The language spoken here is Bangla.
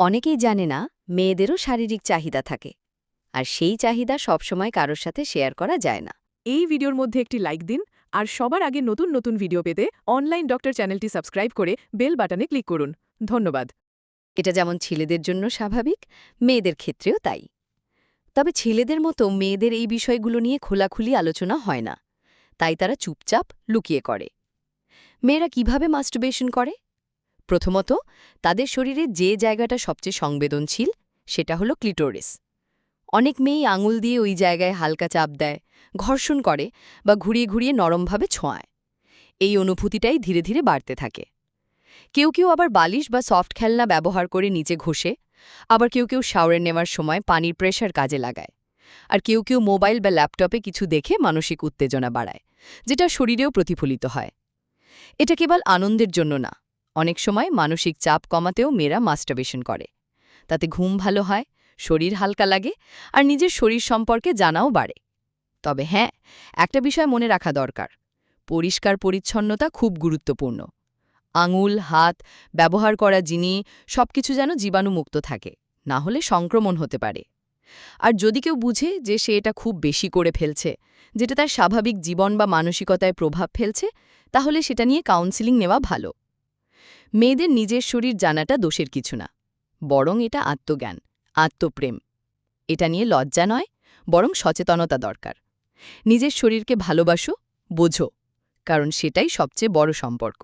অনেকেই জানে না মেয়েদেরও শারীরিক চাহিদা থাকে আর সেই চাহিদা সবসময় কারোর সাথে শেয়ার করা যায় না। এই ভিডিওর মধ্যে একটি লাইক দিন আর সবার আগে নতুন নতুন ভিডিও পেতে অনলাইন ডক্টর চ্যানেলটি সাবস্ক্রাইব করে বেল বাটনে ক্লিক করুন। ধন্যবাদ। এটা যেমন ছেলেদের জন্য স্বাভাবিক, মেয়েদের ক্ষেত্রেও তাই। তবে ছেলেদের মতো মেয়েদের এই বিষয়গুলো নিয়ে খোলাখুলি আলোচনা হয় না, তাই তারা চুপচাপ লুকিয়ে করে। মেয়েরা কিভাবে মাস্টারবেশন করে? প্রথমত, তাদের শরীরে যে জায়গাটা সবচেয়ে সংবেদনশীল সেটা হলো ক্লিটোরিস। অনেক মেয়েই আঙুল দিয়ে ওই জায়গায় হালকা চাপ দেয়, ঘর্ষণ করে বা ঘুরিয়ে ঘুরিয়ে নরমভাবে ছোঁয়ায়। এই অনুভূতিটাই ধীরে ধীরে বাড়তে থাকে। কেউ কেউ আবার বালিশ বা সফট খেলনা ব্যবহার করে নিচে ঘষে, আবার কেউ কেউ শাওয়ার নেওয়ার সময় পানির প্রেশার কাজে লাগায়, আর কেউ কেউ মোবাইল বা ল্যাপটপে কিছু দেখে মানসিক উত্তেজনা বাড়ায়, যেটা শরীরেও প্রতিফলিত হয়। এটা কেবল আনন্দের জন্য না, অনেক সময় মানসিক চাপ কমাতেও মেয়েরা মাস্টারবেশন করে। তাতে ঘুম ভালো হয়, শরীর হালকা লাগে আর নিজের শরীর সম্পর্কে জানাও বাড়ে। তবে হ্যাঁ, একটা বিষয় মনে রাখা দরকার, পরিষ্কার পরিচ্ছন্নতা খুব গুরুত্বপূর্ণ। আঙুল, হাত, ব্যবহার করা জিনিস সবকিছু যেন জীবাণুমুক্ত থাকে, না হলে সংক্রমণ হতে পারে। আর যদি কেউ বুঝে যে সে এটা খুব বেশি করে ফেলছে, যেটা তার স্বাভাবিক জীবন বা মানসিকতায় প্রভাব ফেলছে, তাহলে সেটা নিয়ে কাউন্সেলিং নেওয়া ভালো। মেয়েদের নিজের শরীর জানাটা দোষের কিছু না, বরং এটা আত্মজ্ঞান, আত্মপ্রেম। এটা নিয়ে লজ্জা নয়, বরং সচেতনতা দরকার। নিজের শরীরকে ভালোবাসো, বোঝো, কারণ সেটাই সবচেয়ে বড় সম্পর্ক।